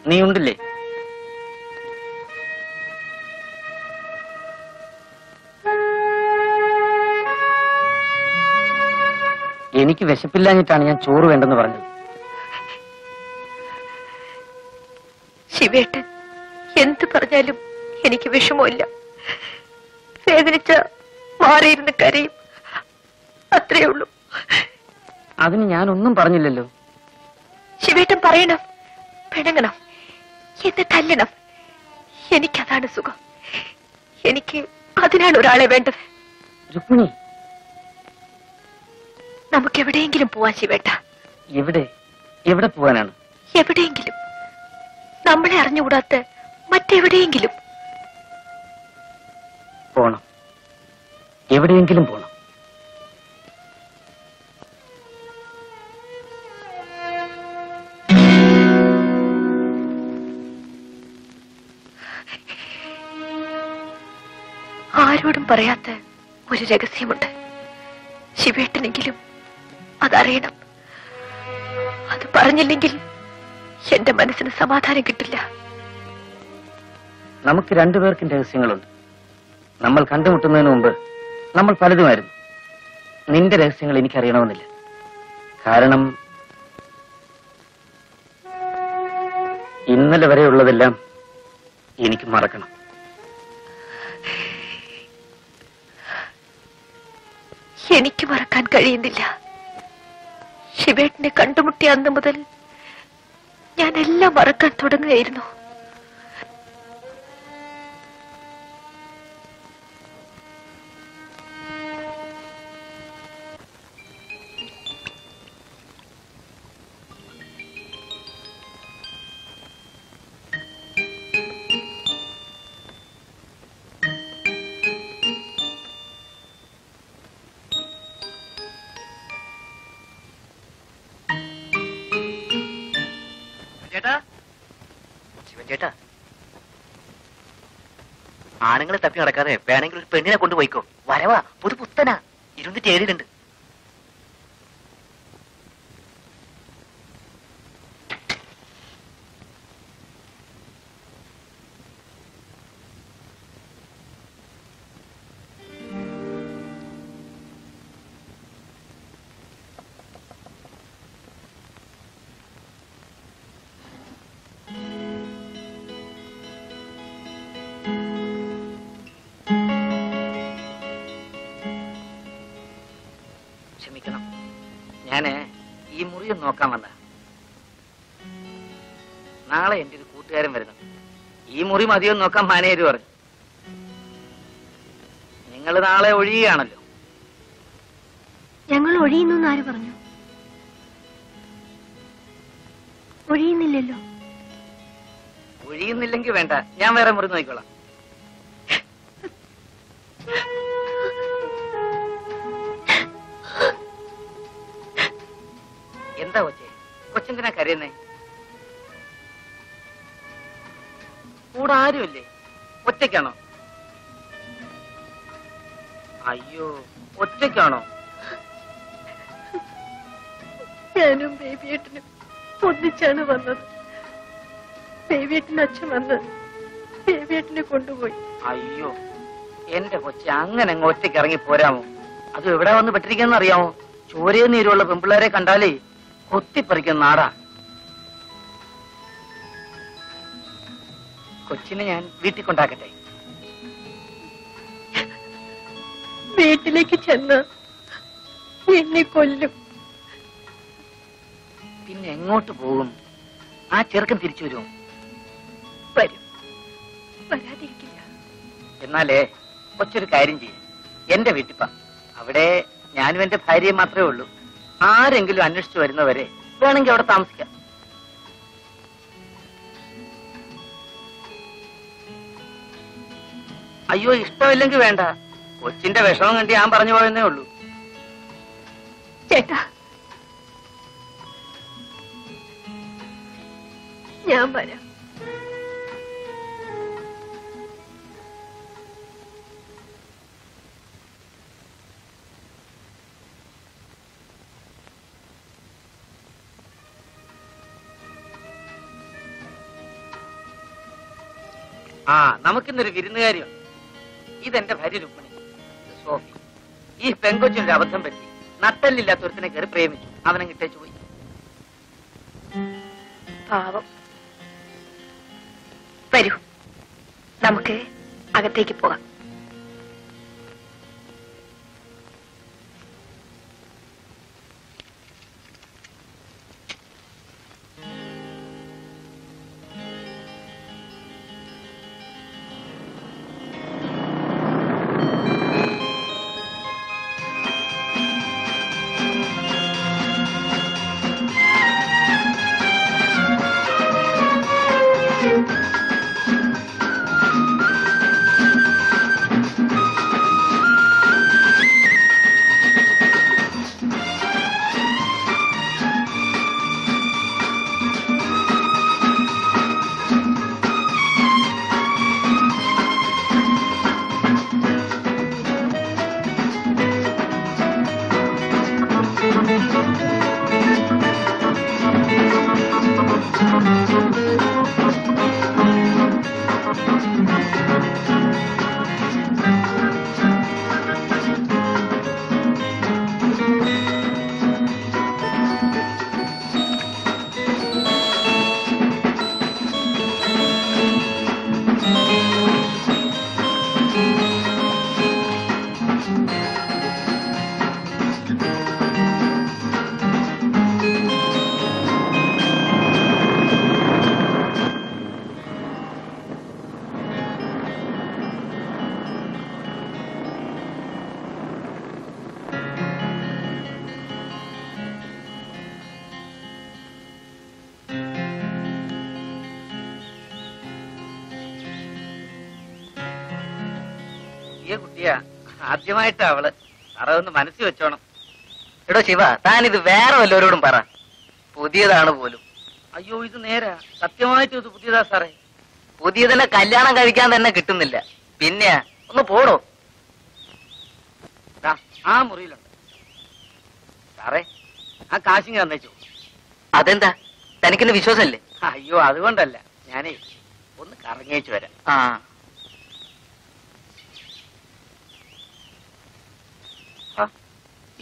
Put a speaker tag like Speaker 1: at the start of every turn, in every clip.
Speaker 1: നീ ഉണ്ടില്ലേ? എനിക്ക് വിശപ്പില്ലാഞ്ഞിട്ടാണ് ഞാൻ ചോറ് വേണ്ടെന്ന് പറഞ്ഞത്.
Speaker 2: ശിവേട്ടൻ എന്ത് പറഞ്ഞാലും എനിക്ക് വിഷമമില്ല. വേദനിച്ച മാറിയിരുന്ന് കരയും, അത്രേ ഉള്ളൂ.
Speaker 1: അതിന് ഞാനൊന്നും പറഞ്ഞില്ലല്ലോ.
Speaker 2: ശിവേട്ടൻ പറയണം, പിണങ്ങണം, എന്നെ തല്ലണം. എനിക്കതാണ് സുഖം. എനിക്ക് അതിനാണ് ഒരാളെ വേണ്ടത്.
Speaker 1: രുക്മിണി,
Speaker 2: നമുക്ക് എവിടെയെങ്കിലും പോവാൻ ശിവേട്ട.
Speaker 1: എവിടെ? എവിടെ പോവാനാണ്?
Speaker 2: എവിടെയെങ്കിലും, നമ്മളെ അറിഞ്ഞുകൂടാത്ത മറ്റെവിടെയെങ്കിലും
Speaker 1: പോണം. എവിടെയെങ്കിലും പോണം.
Speaker 2: ആരോടും പറയാത്ത ഒരു രഹസ്യമുണ്ട്. ശിവേട്ടനെങ്കിലും അതറിയണം. അത് പറഞ്ഞില്ലെങ്കിൽ എന്റെ മനസ്സിന് സമാധാനം കിട്ടില്ല.
Speaker 1: നമുക്ക് രണ്ടുപേർക്കും രഹസ്യങ്ങളുണ്ട്. നമ്മൾ കണ്ടുമുട്ടുന്നതിന് മുമ്പ് നമ്മൾ പലതുമായിരുന്നു. നിന്റെ രഹസ്യങ്ങൾ എനിക്കറിയണമെന്നില്ല. കാരണം ഇന്നലെ വരെയുള്ളതെല്ലാം എനിക്ക് മറക്കണം.
Speaker 2: എനിക്ക് മറക്കാൻ കഴിയുന്നില്ല. ശിവേട്ടനെ കണ്ടുമുട്ടിയ അന്ന് മുതൽ ഞാൻ എല്ലാം മറക്കാൻ തുടങ്ങുകയായിരുന്നു.
Speaker 3: ചേട്ടാ, ആണുങ്ങളെ തപ്പി നടക്കാതെ വേണമെങ്കിൽ ഒരു പെണ്ണിനെ കൊണ്ടുപോയിക്കോ. വരവാ, പുതു പുത്തനാ, 27
Speaker 1: ക്ഷമിക്കണം, ഞാന് ഈ മുറിയും നോക്കാൻ വന്ന. നാളെ എന്റെ ഒരു കൂട്ടുകാരൻ വരുന്നുണ്ട്. ഈ മുറി മതിയോ നോക്കാൻ മാനേജർ പറഞ്ഞു. നിങ്ങൾ നാളെ ഒഴിയുകയാണല്ലോ.
Speaker 2: ഞങ്ങൾ ഒഴിയുന്നു ആര് പറഞ്ഞു? ഒഴിയുന്നില്ലല്ലോ.
Speaker 1: ഒഴിയുന്നില്ലെങ്കിൽ വേണ്ട, ഞാൻ വേറെ മുറി നോക്കിക്കോളാം. എന്താ കൊച്ചേ, കൊച്ചെന്തിനാ കരയുന്നേ? കൂടെ ആരുമില്ലേ? ഒറ്റയ്ക്കാണോ? അയ്യോ, ഒറ്റയ്ക്കാണോ?
Speaker 2: ഞാനും ബേബിയേട്ടനും ഒന്നിച്ചാണ് വന്നത്. ബേബിയേട്ടന് അച്ഛൻ വന്ന് ബേബിയേട്ടനെ കൊണ്ടുപോയി.
Speaker 1: അയ്യോ, എന്റെ കൊച്ചെ, അങ്ങനെ അങ്ങ് ഒറ്റയ്ക്ക് ഇറങ്ങി പോരാമോ? അത് എവിടെ വന്ന് പെട്ടിരിക്കുന്ന അറിയാമോ? ചോരയും നീരുള്ള പെൺപിള്ളേരെ കണ്ടാലേ കൊത്തിപ്പറിക്കുന്ന നാടാ. കൊച്ചിനെ ഞാൻ വീട്ടിൽ കൊണ്ടാക്കട്ടെ?
Speaker 2: വീട്ടിലേക്ക് ചെന്ന് എന്നെ കൊല്ലും.
Speaker 1: പിന്നെ എങ്ങോട്ട് പോകും? ആ ചെറുക്കൻ തിരിച്ചു വരുമോ?
Speaker 2: വരും, വരാതിരിക്കില്ല.
Speaker 1: എന്നാലേ കൊച്ചൊരു കാര്യം ചെയ്യും, എന്റെ വീട്ടിപ്പ. അവിടെ ഞാനും എന്റെ ഭാര്യയും മാത്രമേ ഉള്ളൂ. ആരെങ്കിലും അന്വേഷിച്ചു വരുന്നവരെ വേണമെങ്കിൽ അവിടെ താമസിക്കാം. അയ്യോ, ഇഷ്ടമില്ലെങ്കിൽ വേണ്ട. കൊച്ചിന്റെ വിഷമം കണ്ടി ഞാൻ പറഞ്ഞു പോയെന്നേ ഉള്ളൂ.
Speaker 2: ചേട്ടാ, ഞാൻ വരാം.
Speaker 1: ആ നമുക്കിന്നൊരു വിരുന്നുകാരിയുണ്ട്. ഇതെന്റെ ഭാര്യ രുക്മിണി, ഇത് സോഫി. ഈ പെങ്കൊച്ചിനൊരു അബദ്ധം പറ്റി. നട്ടല്ലില്ലാത്ത ഒരുത്തിനെ കയറി പ്രേമിച്ചു. അവനെ കിട്ടേച്ചു പോയി.
Speaker 2: പാവം. വരൂ, നമുക്ക് അകത്തേക്ക് പോകാം.
Speaker 1: കുട്ടിയാ, ആദ്യമായിട്ടാ അവള്. സാറതൊന്ന് മനസ്സിൽ വെച്ചോണം.
Speaker 3: എടോ ശിവ, താനിത് വേറെ വല്ലവരോടും പറ. പുതിയതാണ് പോലും.
Speaker 1: അയ്യോ, ഇത് നേരാ. സത്യമായിട്ടും ഇത് പുതിയതാ സാറേ.
Speaker 3: പുതിയതിനെ കല്യാണം കഴിക്കാൻ തന്നെ കിട്ടുന്നില്ല. പിന്നെ ഒന്ന് പോടോ.
Speaker 1: ആ മുറിയിലുണ്ട് സാറേ. ആ കാശിങ് തന്നേച്ചു.
Speaker 3: അതെന്താ, തനിക്കെന്നെ വിശ്വാസമല്ലേ?
Speaker 1: അയ്യോ, അതുകൊണ്ടല്ല. ഞാനേ ഒന്ന് കറങ്ങിയേച്ചു വരാം.
Speaker 3: ആ,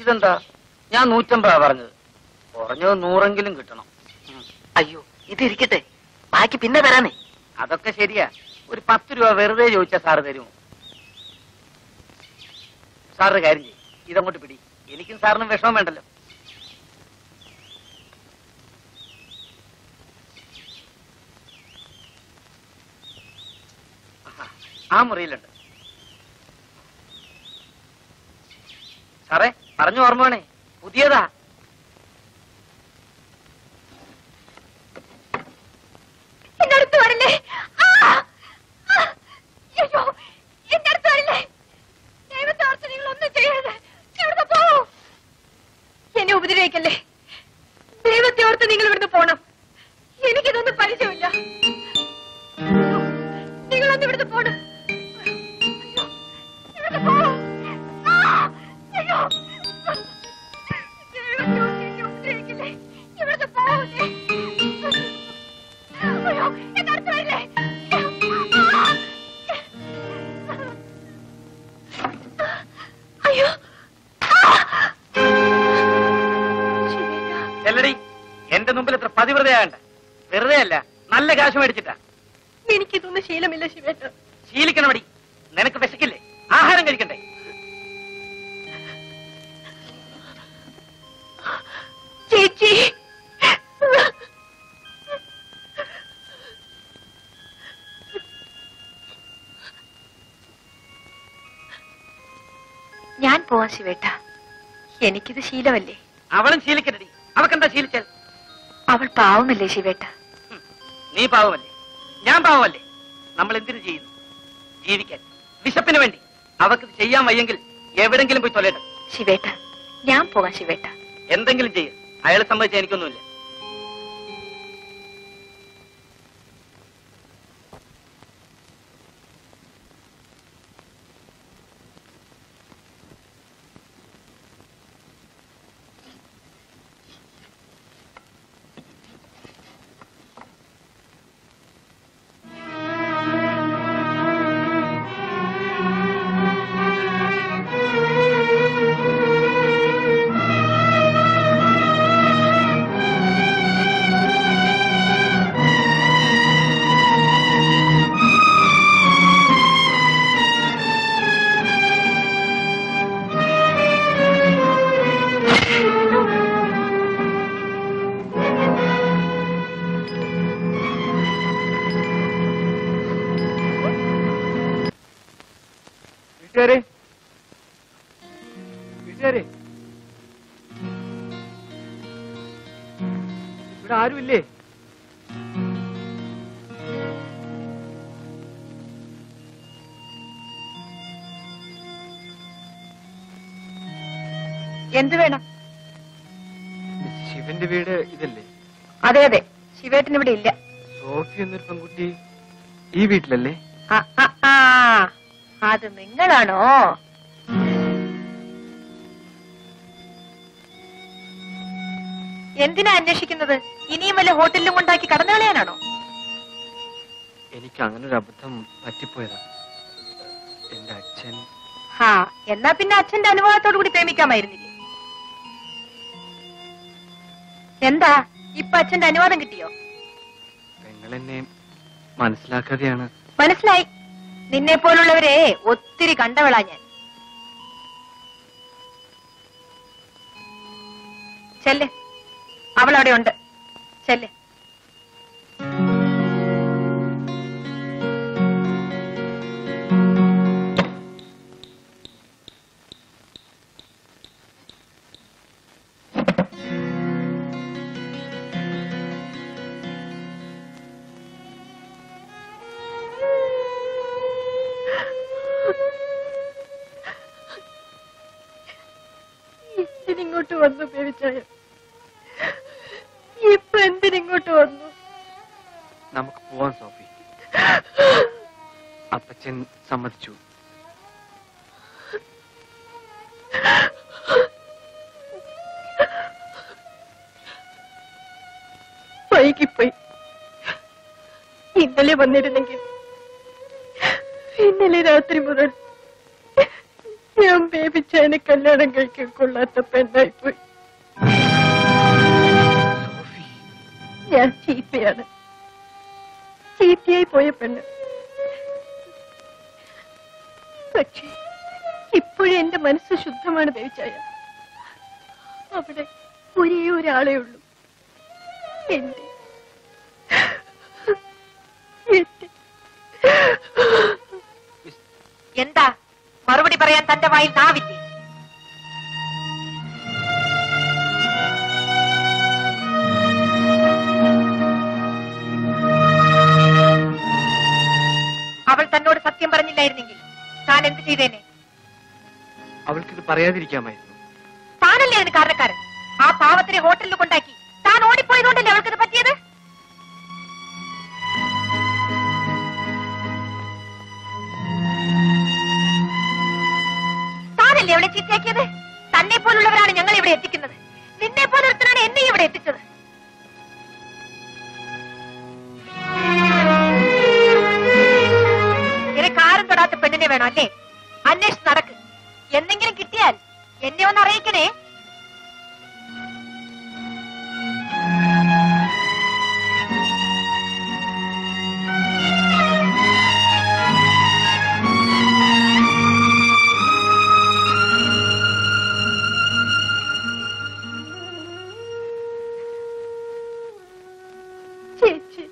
Speaker 1: ഇതെന്താ? ഞാൻ 150 പറഞ്ഞത്. കുറഞ്ഞത് 100 കിട്ടണം.
Speaker 3: അയ്യോ, ഇതിരിക്കട്ടെ, ബാക്കി പിന്നെ തരാനേ.
Speaker 1: അതൊക്കെ ശരിയാ. ഒരു 10 രൂപ വെറുതെ ചോദിച്ചാ സാറ് തരുമോ? സാറിന് കാര്യം ചെയ്യും, ഇതങ്ങോട്ട് പിടി. എനിക്കും സാറിനും വിഷമം വേണ്ടല്ലോ. ആ മുറിയിലുണ്ട് സാറേ. പറഞ്ഞു ഓർമ്മ വേണേ, പുതിയതാ.
Speaker 2: എന്റെ അടുത്ത് വരല്ലേ. അയ്യോ, എന്റെ അടുത്ത് വരല്ലേ. ദൈവത്തെ ഓർത്ത് നിങ്ങൾ ഒന്നും ചെയ്യരുത്. ഇവിടുന്ന് പോവൂ. എന്നെ ഉപദ്രവിക്കല്ലേ. ദൈവത്തെ ഓർത്ത് നിങ്ങൾ ഇവിടുന്ന് പോണം. എനിക്കിതൊന്നും പരിചയമില്ല. നിങ്ങളൊന്ന് ഇവിടുന്ന് പോണം. ഇവിടുന്ന് പോവൂ. അയ്യോ, ദൈവത്തെ ഓർത്ത് എന്നെ ഉപദ്രവിക്കല്ലേ. ഇവിടുന്ന് പോവൂലേ. അയ്യോ, എന്റെ അടുത്ത് വരല്ലേ. അയ്യോ,
Speaker 1: ചെല്ലടി, എന്റെ മുമ്പിൽ ഇത്ര പതിവ്രതയാകണ്ട. വെറുതെ അല്ല, നല്ല കാശ് മേടിച്ചിട്ടാ.
Speaker 2: എനിക്കിതൊന്നും ശീലമില്ല ശിവേട്ട.
Speaker 1: ശീലിക്കണമടി. നിനക്ക് വിശക്കില്ലേ? ആഹാരം കഴിക്കണ്ടേ?
Speaker 2: ചേച്ചി, ഞാൻ പോവാൻ ശിവേട്ട. എനിക്കിത് ശീലമല്ലേ.
Speaker 1: അവളും ശീലിക്കണ്ടടി. അവക്കെന്താ ശീലിച്ചാൽ?
Speaker 2: അവൾ പാവമല്ലേ ശിവേട്ട.
Speaker 1: നീ പാവമല്ലേ, ഞാൻ പാവമല്ലേ. നമ്മൾ എന്തിനു ചെയ്യുന്നു? ജീവിക്കാൻ, വിശപ്പിന് വേണ്ടി. അവർക്ക് ചെയ്യാൻ വയ്യെങ്കിൽ എവിടെങ്കിലും പോയി തൊലയട്ടെ.
Speaker 2: ശിവേട്ട, ഞാൻ പോകാം ശിവേട്ട.
Speaker 1: എന്തെങ്കിലും ചെയ്യ. അയാളെ സംബന്ധിച്ച് എനിക്കൊന്നുമില്ല.
Speaker 4: വീട്ടുകാരെ വീട്ടുകാരെ ഇവിടെ ആരുമില്ലേ?
Speaker 2: എന്ത് വേണം?
Speaker 4: ശിവന്റെ വീട് ഇതല്ലേ?
Speaker 2: അതെ അതെ, ശിവേട്ടൻ ഇവിടെ ഇല്ല.
Speaker 4: സോഫി എന്നൊരു പെൺകുട്ടി ഈ വീട്ടിലല്ലേ?
Speaker 2: അത് നിങ്ങളാണോ? എന്തിനാ അന്വേഷിക്കുന്നത്? ഇനിയും വല്ല ഹോട്ടലിലും കൊണ്ടാക്കി കടന്നു കളയാനാണോ?
Speaker 4: എനിക്ക് അങ്ങനെ ഒരു അബദ്ധം പറ്റിപ്പോയതാ. എന്റെ അച്ഛൻ.
Speaker 2: എന്നാ പിന്നെ അച്ഛന്റെ അനുഭവത്തോടു കൂടി പ്രേമിക്കാമായിരുന്നില്ലേ? എന്താ ഇപ്പൊ അച്ഛന്റെ അനുവാദം കിട്ടിയോ?
Speaker 4: പെങ്ങളെന്നെ മനസ്സിലാക്കാതെയാണ്.
Speaker 2: മനസ്സിലായി. നിന്നെ പോലുള്ളവരെ ഒത്തിരി കണ്ടവളാ ഞാൻ. ചെല്ല്, അവളവിടെ ഉണ്ട്. ചെല്ല്. ഇങ്ങോട്ട് വന്നു പേടിച്ചായ. ഇപ്പൊ എന്തിനിങ്ങോട്ട് വന്നു?
Speaker 4: നമുക്ക് പോവാൻ സോഫി. അപ്പച്ചൻ സമ്മതിച്ചു.
Speaker 2: വൈകിപ്പോയി. ഇന്നലെ വന്നിരുന്നെങ്കിൽ ഇന്നലെ രാത്രി മുതൽ ഞാൻ ബേബിച്ചതിനെ കല്യാണം കഴിക്കാൻ കൊള്ളാത്ത പെണ്ണായിപ്പോയി. ഞാൻ ചീത്തയാണ്, ചീത്തയായി പോയ പെണ്ണ്. പക്ഷേ ഇപ്പോഴും എന്റെ മനസ്സ് ശുദ്ധമാണ് ദേവിച്ചായ. അവിടെ ഒരേ ഒരാളേ ഉള്ളൂ, എന്റെ. എന്താ മറുപടി പറയാൻ തന്റെ വായിൽ നാവില്ലേ? അവൾ തന്നോട് സത്യം പറഞ്ഞില്ലായിരുന്നെങ്കിൽ താൻ എന്ത് ചെയ്തേനെ?
Speaker 4: അവൾക്കിത് പറയാതിരിക്കാമായിരുന്നു.
Speaker 2: താനല്ലേ അതിന് കാരണക്കാരൻ. ആ പാവത്തിനെ ഹോട്ടലിൽ കൊണ്ടാക്കി താൻ ഓടിപ്പോയതുകൊണ്ടല്ലേ അവൾക്കിത് പറ്റിയത്? താനല്ലേ അവളെ ചീത്തയാക്കിയത്? തന്നെ പോലുള്ളവരാണ് ഞങ്ങൾ ഇവിടെ എത്തിക്കുന്നത്. നിന്നെ പോലൊരുത്തനാണ് എന്നെ ഇവിടെ എത്തിച്ചത്. നിനക്ക് ആരും തൊടാത്ത പെണ്ണിനെ വേണം അല്ലേ? അന്വേഷിച്ച് നടക്ക്. എന്തെങ്കിലും കിട്ടിയാൽ എന്നെ ഒന്ന് അറിയിക്കണേ. ചേച്ചി,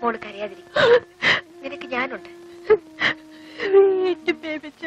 Speaker 2: മോള് കരയാതിരിക്കും. നിനക്ക് ഞാനുണ്ട്. ബേബിച്ച